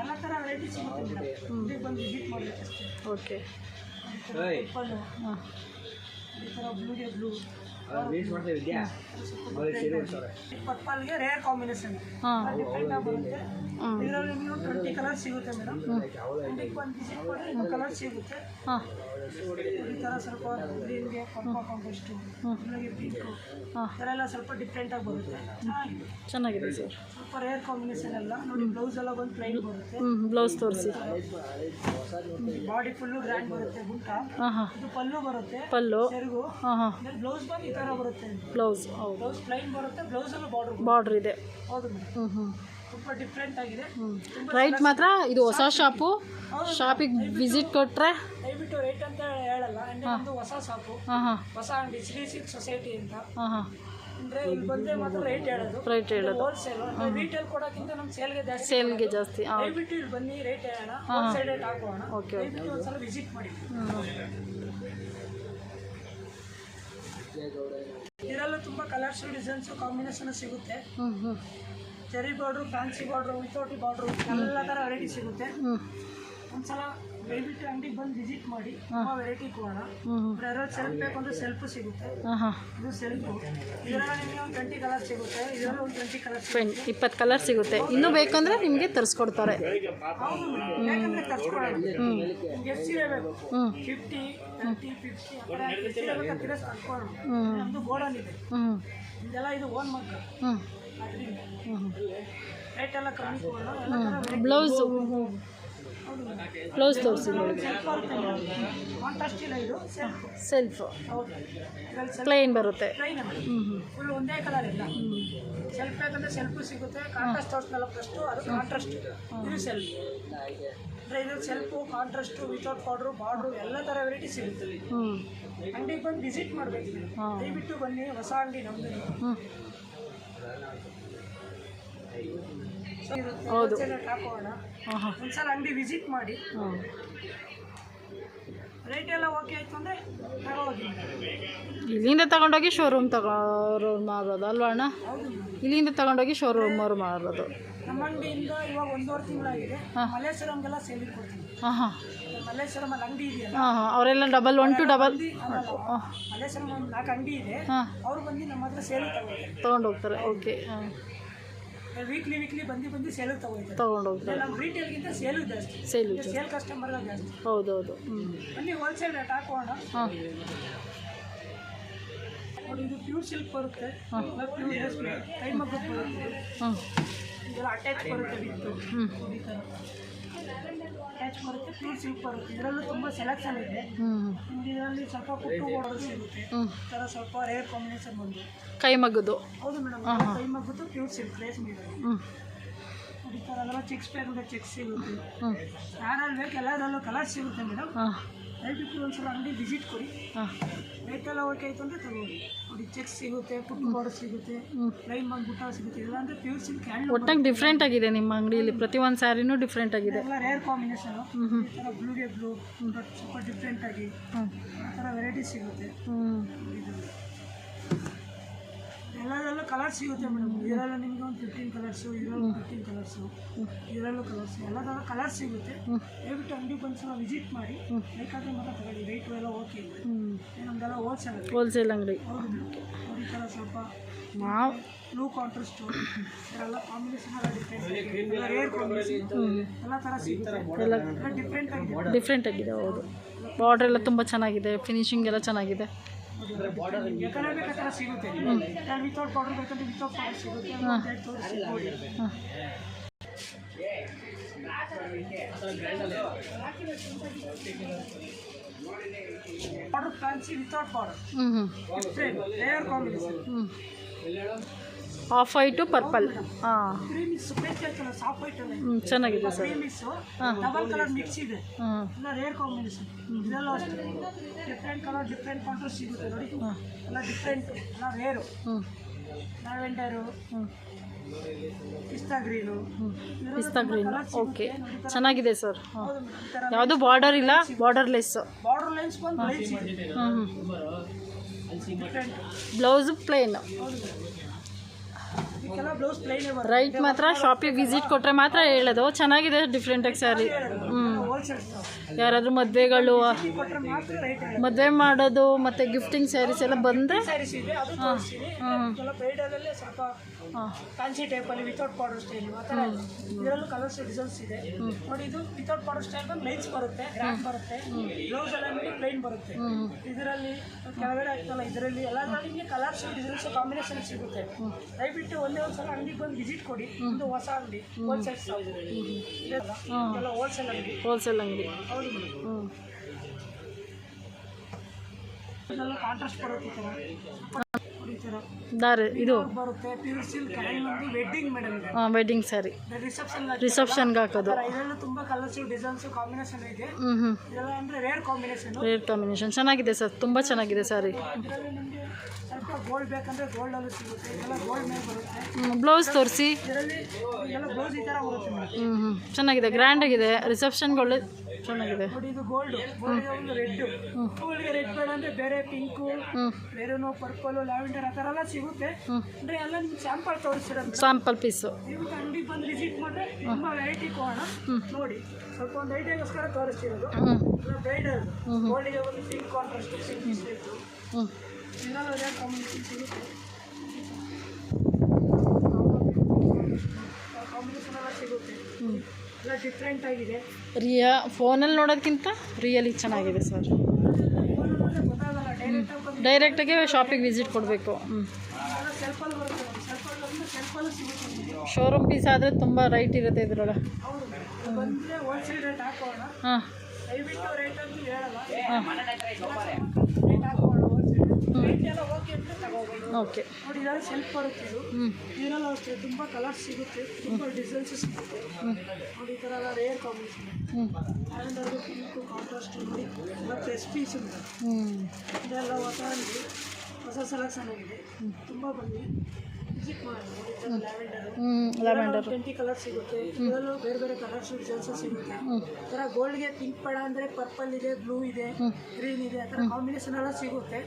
ಎಲ್ಲ ಥರ ವೆರೈಟಿ ಸಿಗುತ್ತೆ ಮೇಡಮ್. ಇದಕ್ಕೆ ಬಂದು ವಿಸಿಟ್ ಮಾಡಬೇಕಷ್ಟೇ. ಓಕೆ. ಪಲ್ಲು ಈ ಥರ ಬ್ಲೂಗೆ ಬ್ಲೂ ಪರ್ಪಲ್ಗೆ ರೇರ್ ಕಾಂಬಿನೇಷನ್ ಡಿಫ್ರೆಂಟ್ ಆಗಿ ಬರುತ್ತೆ. ಇದರಲ್ಲಿ ನೀವು 20 ಕಲರ್ ಸಿಗುತ್ತೆ ಮೇಡಮ್. ಇದಕ್ಕೆ ಬಂದು ವಿಸಿಟ್ ಮಾಡಿದ್ರೆ ಇನ್ನೂ ಕಲರ್ ಸಿಗುತ್ತೆ. ಈ ಥರ ಸ್ವಲ್ಪ ಗ್ರೀನ್ಗೆ ಪರ್ಪಲ್ ಕಾಂಟ್ರಾಸ್ಟು, ಬ್ಲೂಗೆ ಪಿಂಕು, ಈ ಥರ ಎಲ್ಲ ಸ್ವಲ್ಪ ಡಿಫ್ರೆಂಟಾಗಿ ಬರುತ್ತೆ. ಚೆನ್ನಾಗಿದೆ ಸರ್. ಸ್ವಲ್ಪ ರೇರ್ ಕಾಂಬಿನೇಷನ್ ಎಲ್ಲ ನೋಡಿ. ಬ್ಲೌಸ್ ಎಲ್ಲ ಬಂದು ಪ್ಲೈನ್ ಬರುತ್ತೆ. ಬ್ಲೌಸ್ ತೋರಿಸಿ. ಬಾಡಿ ಫುಲ್ಲು ಗ್ರ್ಯಾಂಡ್ ಬರುತ್ತೆ. ಬುಟ್ಟ ಇದು ಪಲ್ಲು ಬರುತ್ತೆ. ಪಲ್ಲು. ಸೆರಗು. ಬ್ಲೌಸ್ ಬಂದು ಈ ಥರ ಬರುತ್ತೆ. ಬ್ಲೌಸ್. ಹೌದು. ಬ್ಲೌಸ್ ಪ್ಲೈನ್ ಬರುತ್ತೆ. ಬ್ಲೌಸಲ್ಲೂ ಬಾರ್ಡ್ರ್ ಇದೆ. ಹೌದು ಮೇಡಮ್. ತುಂಬ ಡಿಫ್ರೆಂಟ್ ಆಗಿದೆ. ರೈಟ್ ಮಾತ್ರ ಇದು ಹೊಸ ಶಾಪು. ಶಾಪಿಗೆ ವಿಸಿಟ್ ಕೊಟ್ಟರೆ ದಯವಿಟ್ಟು ರೇಟ್ ಅಂತ ಹೇಳಲ್ಲ. ಅಂದರೆ ಒಂದು ಹೊಸ ಶಾಪು, ಹೊಸ ಅಂಗಡಿ ಶ್ರೀ ಸಿಲ್ಕ್ ಸೊಸೈಟಿ ಅಂತ. ಅಂದರೆ ಇಲ್ಲಿ ಬಂದರೆ ಮಾತ್ರ ರೇಟ್ ಹೇಳೋದು. ಹೋಲ್ಸೇಲು ರೀಟೇಲ್ ಕೊಡೋಕ್ಕಿಂತ ನಮ್ಮ ಸೇಲ್ಗೆ ಜಾಸ್ತಿ. ದಯವಿಟ್ಟು ಇಲ್ಲಿ ಬನ್ನಿ, ರೇಟ್ ಹೇಳೋಣ, ಹೋಲ್ಸೇಲ್ ರೇಟ್ ಹಾಕೋಣ. ದಯವಿಟ್ಟು ಒಂದ್ಸಲ ವಿಸಿಟ್ ಮಾಡಿ. ಇದರಲ್ಲೂ ತುಂಬ ಕಲರ್ಸ್ ಡಿಸೈನ್ಸು ಕಾಂಬಿನೇಷನ್ ಸಿಗುತ್ತೆ. Cherry border, fancy border, without border ಎಲ್ಲ ಥರ ವೆರೈಟಿ ಸಿಗುತ್ತೆ. ಒಂದ್ಸಲ ದಯವಿಟ್ಟು ಅಂಗಡಿಗೆ ಬಂದು ವಿಸಿಟ್ ಮಾಡಿ. ತುಂಬ ವೆರೈಟಿ ಕೊಡೋಣ. ಯಾರು ಸೆಲ್ಫ್ ಬೇಕು ಅಂದರೆ ಸೆಲ್ಫು ಸಿಗುತ್ತೆ. ಇದು ಸೆಲ್ಫು. ಇದರಲ್ಲಿ ನಿಮಗೆ ಒಂದು 20 ಕಲರ್ ಸಿಗುತ್ತೆ. ಇದರಲ್ಲಿ ಒಂದು 20 ಕಲರ್ 20 ಕಲರ್ ಸಿಗುತ್ತೆ. ಇನ್ನೂ ಬೇಕಂದ್ರೆ ನಿಮಗೆ ತರಿಸ್ಕೊಡ್ತಾರೆ. ಹೌದು ಬೇಕಂದರೆ ತರಿಸ್ಕೊಡೋಣ. ನಿಮ್ಗೆ ಎಷ್ಟು ಸೀರೆ ಬೇಕು? 50, 30, 50 ಆ ಥರ ಎಷ್ಟು ಸೀರೆ ಬೇಕು ಅಂತ ತರಿಸ್ಕೊಳ್ಳೋಣ. ನಮ್ಮದು ಗೋಡನ್ ಇದೆ. ಇದೆಲ್ಲ ಇದು ಓನ್ ಮಗ್ಗ. ಅದರಿಂದ ರೇಟ್ ಎಲ್ಲ ಕಮ್ಮಿ ಕೊಡೋಣ. ಬ್ಲೌಸು ಬ್ಲೌಸ್ ತೋರಿಸಿ. ಕಾಂಟ್ರಾಸ್ಟ್ ಇಲ್ಲ, ಇದು ಸೆಲ್ಫ್. ಹೌದು. ಪ್ಲೈನ್ ಬರುತ್ತೆ. ಪ್ಲೈನ್ ಫುಲ್ ಒಂದೇ ಕಲರ್ ಇಲ್ಲ. ಸೆಲ್ಫ್ ಬೇಕಂದ್ರೆ ಸೆಲ್ಫು ಸಿಗುತ್ತೆ. ಕಾಂಟ್ರಾಸ್ಟ್ ತೋರಿಸ್ನಲ್ಲ ಫಸ್ಟು, ಅದು ಕಾಂಟ್ರಾಸ್ಟ್. ಇದು ಸೆಲ್ಫ್. ಅಂದರೆ ಇದು self, contrast, without border, border ಎಲ್ಲ ಥರ ವೆರೈಟಿ ಸಿಗುತ್ತೆ. ಅಂಗಡಿಗೆ ಬಂದು ವಿಸಿಟ್ ಮಾಡಬೇಕು. ದಯವಿಟ್ಟು ಬನ್ನಿ. ಹೊಸ ಅಂಗಡಿ ನಮ್ಮದು. ಹೌದು. ಹಾಕೋಣ. ಒಂದ್ಸಲ ಅಂಗಡಿ ವಿಸಿಟ್ ಮಾಡಿ. ರೇಟ್ ಎಲ್ಲ ಓಕೆ ಆಯಿತು ಅಂದರೆ ತಗೋಗಿ. ಇಲ್ಲಿಂದ ತಗೊಂಡೋಗಿ ಶೋರೂಮ್ ಮಾರೋದು ಅಲ್ವಾ ಅಣ್ಣ? ಇಲ್ಲಿಂದ ತಗೊಂಡೋಗಿ ಶೋರೂಮ್ ಅವ್ರು ಮಾರೋದು. ನಮ್ಮ ಅಂಗಡಿಯಿಂದ ಇವಾಗ 1.5 ತಿಂಗಳಾಗಿದೆ. ಮಲ್ಲೇಶ್ವರಂಗೆಲ್ಲ ಸೇಲಿಗೆ ಕೊಡ್ತೀವಿ. ಮಲ್ಲೇಶ್ವರಂ ಅಲ್ಲಿ ಅಂಗಡಿ ಇದೆಯಲ್ಲ, ಅವರೆಲ್ಲ ಡಬಲ್ 1 to ಡಬಲ್ ಮಲ್ಲೇಶ್ವರಂ ಒಂದು 4 ಅಂಗಡಿ ಇದೆ. ಅವ್ರು ಬಂದು ನಮ್ಮ ಹತ್ರ ಸೇಲಿಗೆ ತೊಗೊಂಡೋಗ್ತಾರೆ. ಓಕೆ. ವೀಕ್ಲಿ ಬಂದು ಸೇಲಿಗೆ ತೊಗೊಂಡೋಗ್ತಾರೆ. ನಮ್ಮ ರೀಟೇಲ್ಗಿಂತ ಸೇಲು ಜಾಸ್ತಿ. ಸೇಲ್ ಕಸ್ಟಮರ್ ಜಾಸ್ತಿ. ಹೌದೌದು. ಬನ್ನಿ, ಹೋಲ್ಸೇಲ್ ರೇಟ್ ಹಾಕೋಣ. ನೋಡಿ, ಇದು ಪ್ಯೂರ್ ಸಿಲ್ಕ್ ಬರುತ್ತೆ. ಕೈ ಮಗ್ಗಕ್ಕೆ ಬರುತ್ತೆ. ಇದೆಲ್ಲ ಅಟ್ಯಾಚ್ ಬರುತ್ತೆ. ಬಿತ್ತು ಈ ಥರ ಅಟ್ಯಾಚ್ ಬರುತ್ತೆ. ಪ್ಯೂರ್ ಸಿಲ್ಕ್ ಬರುತ್ತೆ. ಇದರಲ್ಲೂ ತುಂಬ ಸೆಲೆಕ್ಷನ್ ಇದೆ. ಇದರಲ್ಲಿ ಸ್ವಲ್ಪ ಕುಟ್ಟು ಬಾರ್ಡರ್ ಸಿಗುತ್ತೆ. ಈ ಥರ ಸ್ವಲ್ಪ ರೇರ್ ಕಾಂಬಿನೇಷನ್ ಬಂದು ಕೈ ಮಗ್ಗದು. ಹೌದು ಮೇಡಮ್. ಕೈ ಮಗ್ಗದ್ದು ಪ್ಯೂರ್ ಸಿಲ್ಕ್ ರೇಷ್ಮೆ ಇದೆ. ಈ ಥರ ಅದೆಲ್ಲ ಚೆಕ್ಸ್ ಬೇಕಂದ್ರೆ ಚೆಕ್ಸ್ ಸಿಗುತ್ತೆ. ಹ್ಞೂ ಯಾರಲ್ಲಿ ಬೇಕು ಎಲ್ಲದರಲ್ಲೂ ಕಲರ್ ಸಿಗುತ್ತೆ ಮೇಡಮ್. ಹಾಂ ದಯವಿಟ್ಟು ಒಂದ್ಸಲ ಅಂಗಡಿ ವಿಸಿಟ್ ಕೊಡಿ. ಹಾಂ ರೇಟೆಲ್ಲ ಓಕೆ ಆಯಿತು ಅಂದರೆ ತಗೊಳ್ಳಿ. ನೋಡಿ ಚೆಕ್ಸ್ ಸಿಗುತ್ತೆ, ಪುಟ್ಟು ಬಾರ್ಡರ್ ಸಿಗುತ್ತೆ, ಲೈನ್ ಬಂದು ಬುಟ್ಟ ಸಿಗುತ್ತೆ. ಇಲ್ಲ ಅಂದರೆ ಪ್ಯೂರ್ ಸಿಲ್ಕ್ ಹ್ಯಾಂಡ್ ಒಟ್ಟಂಗೆ ಡಿಫ್ರೆಂಟ್ ಆಗಿದೆ ನಿಮ್ಮ ಅಂಗಡಿಯಲ್ಲಿ, ಪ್ರತಿಯೊಂದು ಸ್ಯಾರಿನೂ ಡಿಫ್ರೆಂಟ್ ಆಗಿದೆ. ಎಲ್ಲ ರೇರ್ ಕಾಂಬಿನೇಷನು. ಈ ಥರ ಬ್ಲೂಗೆ ಬ್ಲೂ ಸ್ವಲ್ಪ ಡಿಫ್ರೆಂಟಾಗಿ ಆ ಥರ ವೆರೈಟಿ ಸಿಗುತ್ತೆ. ಎಲ್ಲದರಲ್ಲೂ ಕಲರ್ ಸಿಗುತ್ತೆ ಮೇಡಮ್. ಇದರಲ್ಲೂ ನಿಮಗೆ ಒಂದು 15 ಕಲರ್ಸು, ಇದರಲ್ಲೂ 15 ಕಲರ್ಸು, ಇದರಲ್ಲೂ ಕಲರ್ಸು, ಎಲ್ಲದರಲ್ಲೂ ಕಲರ್ ಸಿಗುತ್ತೆ. ದಯವಿಟ್ಟು ಅಂಗಡಿ ಬಂದು ವಿಸಿಟ್ ಮಾಡಿ. ಬೇಕಾದರೆ ಮಾತ್ರ ತಗೊಳ್ಳಿ. ರೇಟು ಎಲ್ಲ ಓಕೆ ಇದೆ. ನಮ್ದೆಲ್ಲ ಹೋಲ್ಸೇಲ್ ಅಂಗಡಿ. ಹೌದು ಮೇಡಮ್. ಈ ಥರ ಸ್ವಲ್ಪ ನಾವು ಬ್ಲೂ ಕಾಂಟ್ರಾಸ್ಟ್ ಎಲ್ಲ ಕಾಂಬಿನೇಷನ್ ಎಲ್ಲ ಡಿಫ್ರೆಂಟ್, ಎಲ್ಲ ರೇರ್ ಕಾಂಬಿನೇಷನ್ ಎಲ್ಲ ಥರ ಸಿಗುತ್ತೆ. ಎಲ್ಲ ಡಿಫ್ರೆಂಟ್ ಆಗಿದೆ. ಡಿಫ್ರೆಂಟ್ ಆಗಿದೆ. ಹೌದು, ಬಾರ್ಡ್ರ್ ಎಲ್ಲ ತುಂಬ ಚೆನ್ನಾಗಿದೆ, ಫಿನಿಶಿಂಗ್ ಎಲ್ಲ ಚೆನ್ನಾಗಿದೆ. ಬೇಕಾದ್ರೆ ಬೇಕಾದ್ರೆ ಸಿಗುತ್ತೆ. ವಿತೌಟ್ ಬಾರ್ಡರ್ ಬೇಕಂದ್ರೆ ವಿತೌಟ್ ಬಾರ್ಡರ್ ಸಿಗುತ್ತೆ. Border fancy without border. Different rare combination. Off white purple. ಹಾಂ ಕ್ರೀಮಿಸ್ ಬೇಕಲ್ಲ, ಸಾಫ್ಟ್ ವೈಟ್ ಅಲ್ಲ. ಚೆನ್ನಾಗಿದೆ sir. Creamish double colour mix ಇದೆ. ಎಲ್ಲ ರೇರ್ ಕಾಂಬಿನೇಷನ್. ಇದೆಲ್ಲ ಅಷ್ಟೇ ಡಿಫ್ರೆಂಟ್ ಕಲರ್ ಡಿಫ್ರೆಂಟ್ ಕಾಂಟ್ರಾಸ್ಟ್ ಸಿಗುತ್ತೆ. ನೋಡಿ ಎಲ್ಲ ಡಿಫ್ರೆಂಟ್, ಎಲ್ಲ ರೇರು. ಲ್ಯಾವೆಂಡರು, ಪಿಸ್ತಾ ಗ್ರೀನು. ಪಿಸ್ತಾ ಗ್ರೀನ್. ಓಕೆ, ಚೆನ್ನಾಗಿದೆ ಸರ್. ಹಾಂ, ಯಾವುದು ಬಾರ್ಡರ್ ಇಲ್ಲ, ಬಾರ್ಡರ್ಲೆಸ್. ಬಾರ್ಡರ್ ಲೈನ್ಸ್ ಬಂದು ಲೈನ್ಸ್ ಇದೆ. Different blouse plain. ಇದಕ್ಕೆಲ್ಲ ಬ್ಲೌಸ್ ಪ್ಲೈನೇ ಬರುತ್ತೆ. ರೈಟ್ ಮಾತ್ರ ಶಾಪಿಗೆ ವಿಸಿಟ್ ಕೊಟ್ಟರೆ ಮಾತ್ರ ಹೇಳೋದು. ಚೆನ್ನಾಗಿದೆ, ಡಿಫ್ರೆಂಟಾಗಿ ಸ್ಯಾರಿ. ಹೋಲ್ಸೇಲ್ ಯಾರಾದರೂ ಮದುವೆಗಳು, ಕೊಟ್ಟರೆ ಮಾತ್ರ ರೈಟ್. ಮದುವೆ ಮಾಡೋದು ಮತ್ತು ಗಿಫ್ಟಿಂಗ್ ಸ್ಯಾರೀಸ್ ಎಲ್ಲ ಬಂದರೆ ಸ್ಯಾರೀಸ್ ಇದೆ, ಅದು ತೋರಿಸ್ತೀನಿ. ಎಲ್ಲ ಬ್ರೈಡಲಲ್ಲೇ ಸ್ವಲ್ಪ ಫ್ಯಾನ್ಸಿ ಟೈಪಲ್ಲಿ ವಿತೌಟ್ ಬಾರ್ಡರ್ ಸ್ಟೈಲ್ ಆ ಥರ ಇದೆ. ಇದರಲ್ಲೂ ಕಲರ್ಸ್ ಡಿಸೈನ್ಸ್ ಇದೆ. ನೋಡಿ, ಇದು ವಿತೌಟ್ ಬಾರ್ಡರ್ ಸ್ಟೈಲ್ ಬಂದು ಲೈನ್ಸ್ ಬರುತ್ತೆ, ಗ್ರ್ಯಾಂಡ್ ಬರುತ್ತೆ. ಬ್ಲೌಸ್ ಎಲ್ಲ ನಿಮಗೆ ಪ್ಲೈನ್ ಬರುತ್ತೆ. ಇದರಲ್ಲಿ ಕೆಳಗಡೆ ಆಗ್ತಲ್ಲ, ಇದರಲ್ಲಿ ಎಲ್ಲ ನಿಮಗೆ ಕಲರ್ಸ್ ಡಿಸೈನ್ಸ್ ಕಾಂಬಿನೇಷನ್ ಸಿಗುತ್ತೆ. ದಯವಿಟ್ಟು ಒಂದೇ ಒಂದು ಸಲ ಅಂಗಡಿಗೆ ಬಂದು ವಿಸಿಟ್ ಕೊಡಿ. ಒಂದು ಹೊಸ ಅಂಗಡಿ, ಹೋಲ್ಸೇಲ್ ಶಾಪ್ ಎಲ್ಲ ಹೋಲ್ಸೇಲ್ ಅಂಗಡಿ. ಹೋಲ್ಸೇಲ್ ಅಂಗಡಿ. ಹೌದು ಮೇಡಮ್. ಇದೆಲ್ಲ ಕಾಂಟ್ರಾಸ್ಟ್ ಬರುತ್ತೆ. ಈ ಥರ ದಾರೆ ಇದು ಬರುತ್ತೆ. ಪ್ಯೂರ್ ಸಿಲ್ಕ್ ಒಂದು ವೆಡ್ಡಿಂಗ್ ಮೇಡಮ್ ಇದೆ. ವೆಡ್ಡಿಂಗ್ ಸ್ಯಾರಿ, ರಿಸೆಪ್ಷನ್ಗೆ ಹಾಕೋದು. ಇದರಲ್ಲೂ ತುಂಬ ಕಲರ್ಸ್ ಡಿಸೈನ್ಸ್ ಕಾಂಬಿನೇಷನ್ ಇದೆ. ಇದೆಲ್ಲ ಅಂದರೆ ರೇರ್ ಕಾಂಬಿನೇಷನ್. ರೇರ್ ಕಾಂಬಿನೇಷನ್ ಚೆನ್ನಾಗಿದೆ ಸರ್, ತುಂಬ ಚೆನ್ನಾಗಿದೆ ಸ್ಯಾರಿ. ಇದರಲ್ಲಿ ನಿಮಗೆ ಸ್ವಲ್ಪ ಗೋಲ್ಡ್ ಬೇಕಂದ್ರೆ ಗೋಲ್ಡಲ್ಲೂ ಸಿಗುತ್ತೆ. ಇದೆಲ್ಲ ಗೋಲ್ಡ್ ಮೇಲೆ ಬರುತ್ತೆ. ಬ್ಲೌಸ್ ತೋರಿಸಿ. ಇದರಲ್ಲಿ ಎಲ್ಲ ಬ್ಲೌಸ್ ಈ ಥರ ಬರುತ್ತೆ. ಚೆನ್ನಾಗಿದೆ, ಗ್ರ್ಯಾಂಡ್ ಆಗಿದೆ. ರಿಸೆಪ್ಷನ್ಗೆ ಒಳ್ಳೆ ಚೆನ್ನಾಗಿದೆ. ನೋಡಿ, ಇದು ಗೋಲ್ಡ್. ಗೋಲ್ಡ್ಗೆ ಒಂದು ರೆಡ್. ಗೋಲ್ಡ್ಗೆ ರೆಡ್ ಬೇಡ ಅಂದರೆ ಬೇರೆ ಪಿಂಕು, ಬೇರೆನೋ ಪರ್ಪಲ್, ಲ್ಯಾವೆಂಡರ್ ಆ ಥರ ಎಲ್ಲ ಸಿಗುತ್ತೆ. ಅಂದರೆ ಎಲ್ಲ ನಿಮ್ಗೆ ಸ್ಯಾಂಪಲ್ ತೋರಿಸಿರೋದು. Sample piece. ನೀವು ಅಂಗಡಿಗೆ ಬಂದು ವಿಸಿಟ್ ಮಾಡಿದ್ರೆ ತುಂಬ ವೆರೈಟಿ ಕೊಡೋಣ. ನೋಡಿ, ಸ್ವಲ್ಪ ಒಂದು ಐಡಿಯಾಗೋಸ್ಕರ ತೋರಿಸ್ತಿರೋದು. ಎಲ್ಲ ಬ್ರೈಡಲ್ ಗೋಲ್ಡಿಗೆ ಒಂದು ಪಿಂಕ್ ಕಾಂಟ್ರಾಸ್ಟ್, ಪಿಂಕ್ ಇಷ್ಟು ಇದೆಲ್ಲ ರೇಟ್ ಕಾಂಬಿನೇಷನ್ ಸಿಗುತ್ತೆ. ಕಾಂಬಿನೇಷನ್ ಎಲ್ಲ ಸಿಗುತ್ತೆ. ಎಲ್ಲ ಡಿಫ್ರೆಂಟ್ ಆಗಿದೆ. ಫೋನಲ್ಲಿ ನೋಡೋದಕ್ಕಿಂತ ರಿಯಲಿ ಚೆನ್ನಾಗಿದೆ ಸರ್. ಗೊತ್ತಾಗಲ್ಲ, ಡೈರೆಕ್ಟಾಗೆ ಶಾಪಿಗೆ ವಿಸಿಟ್ ಕೊಡಬೇಕು. ಸೆಲ್ಫಲ್ಲಿ ಬರುತ್ತೆ. ಸೆಲ್ಫಲ್ಲೂ ಸಿಗುತ್ತೆ. ಶೋರೂಮ್ ಪೀಸ್ ಆದರೆ ತುಂಬ ರೈಟ್ ಇರುತ್ತೆ ಇದರೊಳಗೆ. ಹೌದು, ಬಂದರೆ ಹೋಲ್ಸೇಲ್ ರೇಟ್ ಹಾಕೋಣ. ಹಾಂ, ದಯವಿಟ್ಟು ರೇಟ್ ಅಂತೂ ಹೇಳಲ್ಲ. ರೇಟ್ ಹಾಕೋಣ ಹೋಲ್ಸೇಲ್. ರೇಟ್ ಎಲ್ಲ ಓಕೆ ಅಂತ ತಗೋಬೋದು. ಓಕೆ. ನೋಡಿ, ಇದೆಲ್ಲ ಸೆಲ್ಫ್ ಬರುತ್ತೆ. ಇದು ಇದರಲ್ಲ ಅಷ್ಟೇ ತುಂಬ ಕಲರ್ಸ್ ಸಿಗುತ್ತೆ, ತುಂಬ ಡಿಸೈನ್ಸ್ ಸಿಗುತ್ತೆ. ನೋಡಿ, ಈ ಥರ ಎಲ್ಲ ರೇರ್ ಕಾಂಬಿನೇಷನ್. ಲ್ಯಾವೆಂಡರ್ದು ಪಿಂಕು ಕಾಂಟ್ರಾಸ್ಟ್. ನೋಡಿ, ಎಲ್ಲ ಪ್ರೆಸ್ ಪೀಸ್ ಇದೆ. ಇದೆಲ್ಲ ಹೊಸ ಸೆಲೆಕ್ಷನ್ ಆಗಿದೆ. ತುಂಬ ಬನ್ನಿ, ವಿಸಿಟ್ ಮಾಡಿ. ಲ್ಯಾವೆಂಡರ್ 20 ಕಲರ್ಸ್ ಸಿಗುತ್ತೆ. ಇದರಲ್ಲೂ ಬೇರೆ ಬೇರೆ ಕಲರ್ಸ್ ಡಿಸೈನ್ಸ್ ಸಿಗುತ್ತೆ. ಈ ಥರ ಗೋಲ್ಡ್ಗೆ ಪಿಂಕ್ ಬೇಡ ಅಂದರೆ ಪರ್ಪಲ್ ಇದೆ, ಬ್ಲೂ ಇದೆ, ಗ್ರೀನ್ ಇದೆ, ಆ ಥರ ಕಾಂಬಿನೇಷನ್ ಎಲ್ಲ ಸಿಗುತ್ತೆ.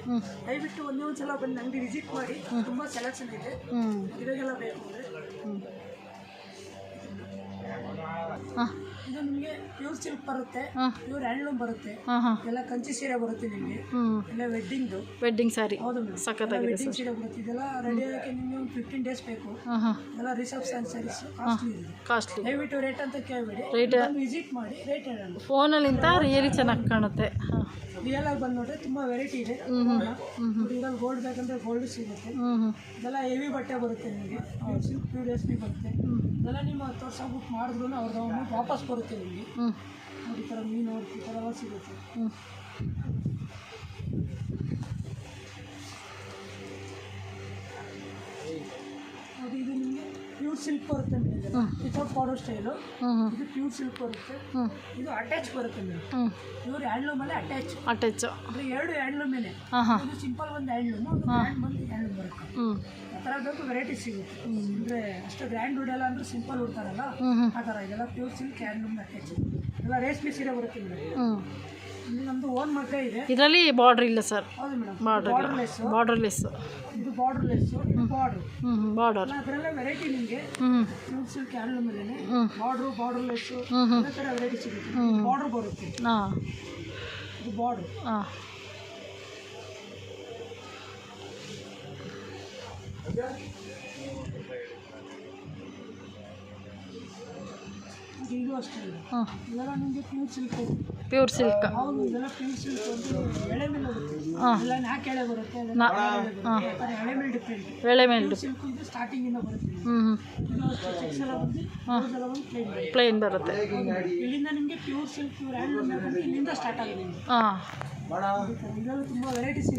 ದಯವಿಟ್ಟು ಒಂದೇ ಒಂದು ಸಲ ಬಂದು ಅಂಗಡಿ ವಿಸಿಟ್ ಮಾಡಿ. ತುಂಬ ಸೆಲೆಕ್ಷನ್ ಇದೆ. ಇವಾಗೆಲ್ಲ ಬೇಕು ಅಂದರೆ ಇದು ನಿಮಗೆ ಪ್ಯೂರ್ ಸಿಲ್ಕ್ ಬರುತ್ತೆ, ಪ್ಯೂರ್ ಹ್ಯಾಂಡ್ಲೂಮ್ ಬರುತ್ತೆ. ಎಲ್ಲ ಕಂಚಿ ಸೀರೆ ಬರುತ್ತೆ ನಿಮಗೆ. ಎಲ್ಲ ವೆಡ್ಡಿಂಗ್ ಸ್ಯಾರಿ. ಹೌದು ಮೇಡಮ್, ಸಖತ್ತಾಗಿದೆ. ವೆಡ್ಡಿಂಗ್ ಸೀರೆ ಬರುತ್ತೆ. ಇದೆಲ್ಲ ರೆಡಿ ಆಗೋಕ್ಕೆ ನಿಮಗೆ ಒಂದು 15 ಡೇಸ್ ಬೇಕು. ಎಲ್ಲ ರಿಸೆಪ್ಷನ್ ಸ್ಯಾರೀಸ್ ಕಾಸ್ಟ್ಲಿ. ದಯವಿಟ್ಟು ರೇಟ್ ಅಂತ ಕೇಳಬೇಡಿ, ರೇಟ್ ವಿಸಿಟ್ ಮಾಡಿ. ರೇಟ್ ಹೇಳೋಣ. ಫೋನಲ್ಲಿಂತ ರಿಯಲಿ ಚೆನ್ನಾಗಿ ಕಾಣುತ್ತೆ. ರಿಯಲ್ ಆಗಿ ಬಂದು ನೋಡ್ರೆ ತುಂಬ ವೆರೈಟಿ ಇದೆ. ಇದರಲ್ಲಿ ಗೋಲ್ಡ್ ಬೇಕಂದ್ರೆ ಗೋಲ್ಡ್ ಸಿಗುತ್ತೆ. ಇದೆಲ್ಲ ಹೆವಿ ಬಟ್ಟೆ ಬರುತ್ತೆ ನಿಮಗೆ. ಪ್ಯೂರ್ ರೇಷ್ಮೆ ಬರುತ್ತೆ. ಇದೆಲ್ಲ ನಿಮ್ಮ 10 ವರ್ಷ ಬುಕ್ ಮಾಡಿದ್ರು ಅವ್ರದ್ದು ಅಮೌಂಟ್ ವಾಪಸ್ ಬರುತ್ತೆ ನಿಮಗೆ. ನೋಡಿ, ಈ ಥರ ಮೀನು ಈ ಥರ ಎಲ್ಲ ಸಿಗುತ್ತೆ. ನೋಡಿ, ಇದು ನಿಮಗೆ ಪ್ಯೂರ್ ಪ್ಯೂರ್ ಸಿಲ್ಕ್ ಬರುತ್ತೆ ಮೇಡಮ್, ವಿತೌಟ್ ಬಾರ್ಡರ್ ಸ್ಟೈಲು. ಹ್ಞೂ ಹ್ಞೂ ಇದು ಪ್ಯೂರ್ ಸಿಲ್ಕ್ ಬರುತ್ತೆ. ಹ್ಞೂ ಇದು ಅಟ್ಯಾಚ್ ಬರುತ್ತೆ ಮೇಡಮ್. ಹ್ಞೂ ಇವ್ರು ಹ್ಯಾಂಡ್ಲೂಮ್ ಅಲ್ಲೇ ಅಟ್ಯಾಚು. ಅಂದರೆ ಎರಡು ಹ್ಯಾಂಡ್ಲೂಮ್ ಮೇಲೆ. ಹಾಂ ಹಾಂ ಇದು ಸಿಂಪಲ್ ಒಂದು ಹ್ಯಾಂಡ್ಲೂಮ್, ಒಂದು ಗ್ರ್ಯಾಂಡ್ ಬಂದು ಹ್ಯಾಂಡ್ಲೂಮ್ ಬರುತ್ತೆ. ಹ್ಞೂ ಆ ಥರ ಬೇಕು ವೆರೈಟಿ ಸಿಗುತ್ತೆ. ಅಂದರೆ ಅಷ್ಟು ಗ್ರ್ಯಾಂಡ್ ಉಡಲ್ಲ ಅಂದ್ರೆ ಸಿಂಪಲ್ ಉಡ್ತಾರಲ್ಲ ಹ್ಞೂ ಹ್ಞೂ ಆ ಥರ. ಇದೆಲ್ಲ ಪ್ಯೂರ್ ಸಿಲ್ಕ್ ಹ್ಯಾಂಡ್ಲೂಮ್ ಅಟ್ಯಾಚ್. ಎಲ್ಲ ರೇಷ್ಮೆ ಸೀರೆ ಬರುತ್ತೆ ಮೇಡಮ್. ಹ್ಞೂ ಇಲ್ಲಿ ನಮ್ಮದು ಓನ್ ಮಗ್ಗ ಇದೆ. ಇದರಲ್ಲಿ ಬಾರ್ಡ್ರ್ ಇಲ್ಲ ಸರ್, ಹೌದು ಮೇಡಮ್. ಬಾರ್ಡರ್ಲೆಸ್ಸು. ಇದು ಬಾರ್ಡರ್ಲೆಸ್ಸು, ಇದು ಬಾರ್ಡ್ರು. ಹ್ಞೂ ಹ್ಞೂ ಬಾರ್ಡರ್. ಅದರಲ್ಲೇ ವೆರೈಟಿ ನಿಮಗೆ ಹ್ಞೂ ಪ್ಯೂರ್ ಸಿಲ್ಕ್ ಹ್ಯಾಂಡ್ಲೂಮ್ ಮೇಲೆ ಹ್ಞೂ ಬಾರ್ಡರ್ಲೆಸ್ಸು ಹ್ಞೂ ಹ್ಞೂ ಎಲ್ಲ ಥರ ವೆರೈಟಿ ಸಿಗುತ್ತೆ. ಬಾರ್ಡ್ರ್ ಬರುತ್ತೆ. ಹಾಂ ಇದು ಬಾರ್ಡ್ರು. ಹಾಂ ಇದು ಅಷ್ಟೇ ಇದೆ. ಹಾಂ ಇದೆಲ್ಲ ನಿಮಗೆ ಪ್ಯೂರ್ ಸಿಲ್ಕ್. Pure silk. ಹೌದು, ಇದೆಲ್ಲ ಪ್ಯೂರ್ ಸಿಲ್ಕ್ ಒಂದು ಎಳೆ ಮೇಲೆ ಬರುತ್ತೆ. ಹಾಂ ಎಲ್ಲ ನಾಲ್ಕು ಎಳೆ ಬರುತ್ತೆ. ಹಾಂ ಎಳೆ ಮೇಲೆ ಡಿಪೆಂಡ್. ಎಳೆ ಮೇಲೆ ಪ್ಯೂರ್ ಸಿಲ್ಕ್ ಇದು ಸ್ಟಾರ್ಟಿಂಗಿಂದ ಬರುತ್ತೆ. ಹ್ಞೂ ಹ್ಞೂ ಇದು ಅಷ್ಟೇ ಚೆಕ್ಸ್ ಎಲ್ಲ ಬಂದು ಇದೆಲ್ಲ ಒಂದು ಪ್ಲೇನ್. ಪ್ಲೇನ್ ಬರುತ್ತೆ. ಇಲ್ಲಿಂದ ನಿಮಗೆ ಪ್ಯೂರ್ ಸಿಲ್ಕ್ ಪ್ಯೂರ್ ಹ್ಯಾಂಡ್ಲೂಮ್ ಬಂದು ಇಲ್ಲಿಂದ ಸ್ಟಾರ್ಟ್ ಆಗಿದೆ ನಿಮಗೆ. ಹಾಂ ಇದೆಲ್ಲ ತುಂಬ ವೆರೈಟಿ ಸಿಗುತ್ತೆ.